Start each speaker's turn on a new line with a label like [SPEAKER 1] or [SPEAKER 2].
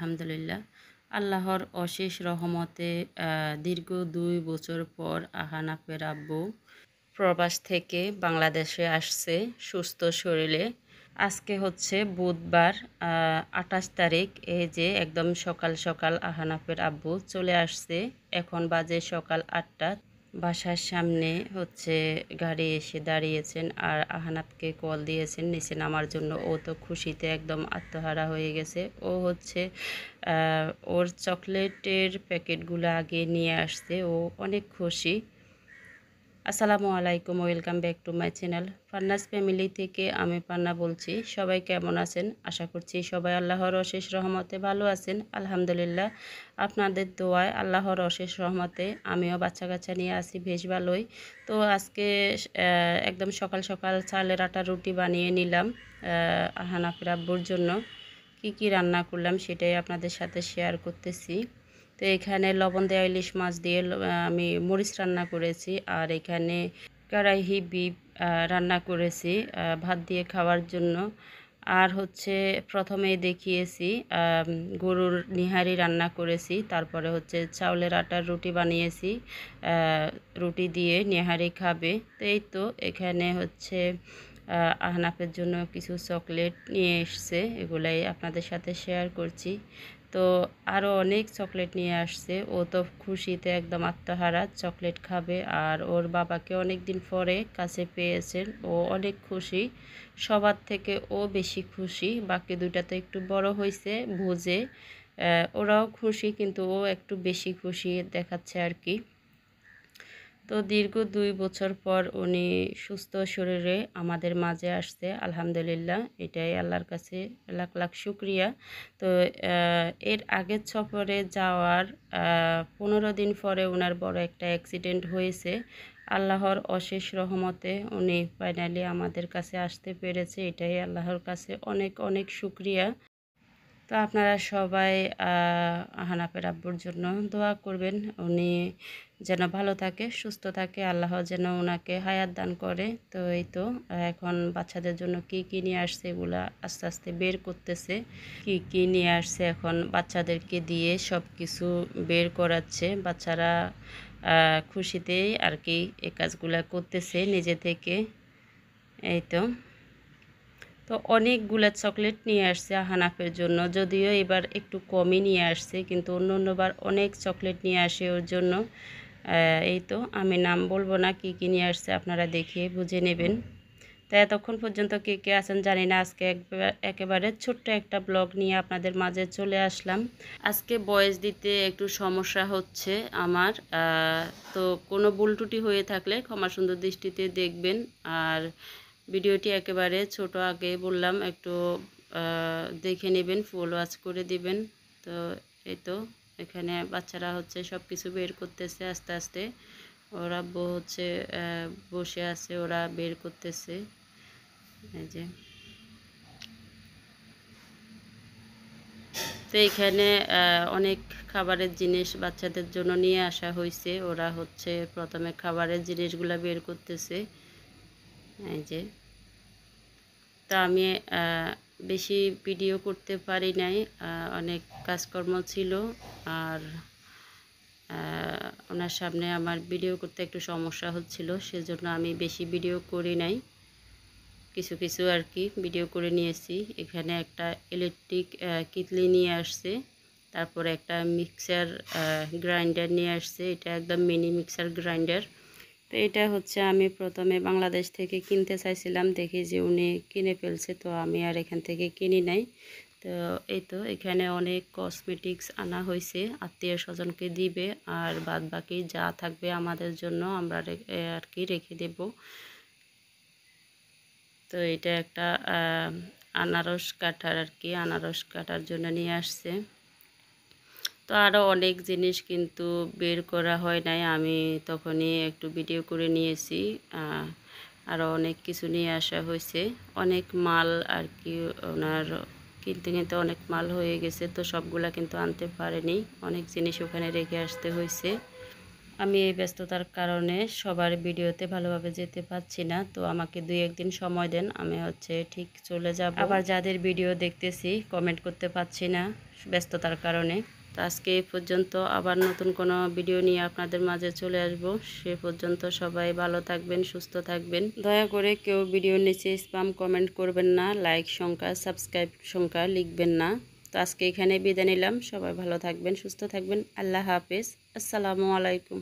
[SPEAKER 1] আলহামদুলিল্লাহ। আল্লাহর অশেষ রহমতে দীর্ঘ ২ বছর পর আহানাফের আব্বু প্রবাস থেকে বাংলাদেশে আসছে সুস্থ শরীরে। আজকে হচ্ছে বুধবার ২৮ তারিখ। এই যে একদম সকাল সকাল আহানাফের আব্বু চলে আসছে। এখন বাজে সকাল ৮টা। বাসার সামনে হচ্ছে গাড়ি এসে দাঁড়িয়েছেন আর আহানাফকে কল দিয়েছেন নিচে নামার জন্য। ও তো খুশিতে একদম আত্মহারা হয়ে গেছে। ও হচ্ছে ওর চকলেটের প্যাকেটগুলো আগে নিয়ে আসছে। ও অনেক খুশি। আসসালামু আলাইকুম, welcome back to my channel ফান্নাস ফ্যামিলি থেকে আমি পান্না বলছি। সবাই কেমন আছেন? আশা করছি সবাই আল্লাহর অশেষ রহমতে ভালো আছেন। আলহামদুলিল্লাহ, আপনাদের দোয়ায় আল্লাহর অশেষ রহমতে আমিও বাচ্চা কাচ্চা নিয়ে আছি বেশ ভালোই। তো আজকে একদম সকাল সকাল চালের আটার রুটি বানিয়ে নিলাম আহানাফের আব্বুর জন্য। কি রান্না করলাম সেটাই আপনাদের সাথে শেয়ার করতেছি। তো এখানে লবণ দেওয়া ইলিশ মাছ দিয়ে আমি মরিচ রান্না করেছি। আর এখানে কড়াইহি বিফ রান্না করেছি ভাত দিয়ে খাওয়ার জন্য। আর হচ্ছে প্রথমেই দেখিয়েছি গরুর নিহারি রান্না করেছি। তারপরে হচ্ছে চাউলের আটার রুটি বানিয়েছি, রুটি দিয়ে নিহারি খাবে। তো এই তো এখানে হচ্ছে আহনাফের জন্য কিছু চকলেট নিয়ে এসছে, এগুলাই আপনাদের সাথে শেয়ার করছি। তো আরও অনেক চকলেট নিয়ে আসছে। ও তো খুশিতে একদম আত্মহারা, চকলেট খাবে। আর ওর বাবাকে অনেক দিন পরে কাছে পেয়েছেন, ও অনেক খুশি। সবার থেকে ও বেশি খুশি। বাকি দুইটা তো একটু বড় হয়েছে, বুঝে ওরাও খুশি, কিন্তু ও একটু বেশি খুশি দেখাচ্ছে আর কি। তো দীর্ঘ ২ বছর পর উনি সুস্থ শরীরে আমাদের মাঝে আসছে, আলহামদুলিল্লাহ। এটাই আল্লাহর কাছে লাখ লাখ শুকরিয়া। তো এর আগের সফরে যাওয়ার ১৫ দিন পরে ওনার বড় একটা অ্যাক্সিডেন্ট হয়েছে। আল্লাহর অশেষ রহমতে উনি ফাইনালি আমাদের কাছে আসতে পেরেছে। এটাই আল্লাহর কাছে অনেক অনেক শুকরিয়া। তো আপনারা সবাই আহানাফের আব্বুর জন্য দোয়া করবেন, উনি যেন ভালো থাকে, সুস্থ থাকে, আল্লাহ যেন ওনাকে হায়াত দান করে। তো এই তো এখন বাচ্চাদের জন্য কি নিয়ে আসছে এগুলা আস্তে আস্তে বের করতেছে। কি নিয়ে আসছে এখন বাচ্চাদেরকে দিয়ে সব কিছু বের করাচ্ছে। বাচ্চারা খুশিতেই আর কি এই কাজগুলা করতেছে নিজে থেকে। এই তো তো অনেকগুলা চকলেট নিয়ে আসছে আহানাফের জন্য, যদিও এবার একটু কমই নিয়ে আসছে, কিন্তু অন্যবার অনেক চকলেট নিয়ে আসে ওর জন্য। এই তো আমি নাম বলবো না, কি নিয়ে আসছে আপনারা দেখে বুঝে নেবেন। তো এতক্ষণ পর্যন্ত কে আছেন জানি না। আজকে একেবারে ছোট্ট একটা ব্লগ নিয়ে আপনাদের মাঝে চলে আসলাম। আজকে ভয়েস দিতে একটু সমস্যা হচ্ছে আমার। তো কোনো ভুল ত্রুটি হয়ে থাকলে ক্ষমা সুন্দর দৃষ্টিতে দেখবেন। আর ভিডিওটি একেবারে ছোট, আগে বললাম, একটু দেখে নেবেন, ফুল ওয়াচ করে দিবেন। তো এই তো এখানে বাচ্চারা হচ্ছে সব কিছু বের করতেছে আস্তে আস্তে। ওরা হচ্ছে বসে আছে, ওরা বের করতেছে। এই যে তো এখানে অনেক খাবারের জিনিস বাচ্চাদের জন্য নিয়ে আসা হয়েছে। ওরা হচ্ছে প্রথমে খাবারের জিনিসগুলো বের করতেছে। এই যে তো আমি বেশি ভিডিও করতে পারি নাই, অনেক কাজকর্ম ছিল। আর ওনার সামনে আমার ভিডিও করতে একটু সমস্যা হচ্ছিল, সেজন্য আমি বেশি ভিডিও করি নাই। কিছু আর কি ভিডিও করে নিয়েছি। এখানে একটা ইলেকট্রিক কিতলি নিয়ে আসছে, তারপরে একটা মিক্সার গ্রাইন্ডার নিয়ে আসছে। এটা একদম মিনি মিক্সার গ্রাইন্ডার। তো এটা হচ্ছে আমি প্রথমে বাংলাদেশ থেকে কিনতে চাইছিলাম, দেখি যে উনি কিনে ফেলছে, তো আমি আর এখান থেকে কিনি নাই। তো এই তো এখানে অনেক কসমেটিক্স আনা হয়েছে, আত্মীয় স্বজনকে দিবে। আর বাদ বাকি যা থাকবে আমাদের জন্য আমরা আর কি রেখে দেব। তো এটা একটা আনারস কাটার আর কি, আনারস কাটার জন্য নিয়ে আসছে। তো আরও অনেক জিনিস কিন্তু বের করা হয় নাই, আমি তখনই একটু ভিডিও করে নিয়েছি। আরও অনেক কিছু নিয়ে আসা হয়েছে, অনেক মাল আর কি। ওনার কিনতে অনেক মাল হয়ে গেছে, তো সবগুলা কিন্তু আনতে পারেনি, অনেক জিনিস ওখানে রেখে আসতে হয়েছে। আমি এই ব্যস্ততার কারণে সবার ভিডিওতে ভালোভাবে যেতে পারছি না, তো আমাকে 2-1 দিন সময় দেন, আমি ঠিক চলে যাব। আবার যাদের ভিডিও দেখতেছি কমেন্ট করতে পারছি না ব্যস্ততার কারণে। তো আজকে এই পর্যন্ত, আবার নতুন কোনো ভিডিও নিয়ে আপনাদের মাঝে চলে আসব। সে পর্যন্ত সবাই ভালো থাকবেন, সুস্থ থাকবেন। দয়া করে কেউ ভিডিওর নিচে স্প্যাম কমেন্ট করবেন না, লাইক সংখ্যা, সাবস্ক্রাইব সংখ্যা লিখবেন না। তো আজকে এখানে বিদায় নিলাম। সবাই ভালো থাকবেন, সুস্থ থাকবেন। আল্লাহ হাফেজ। আসসালামু আলাইকুম।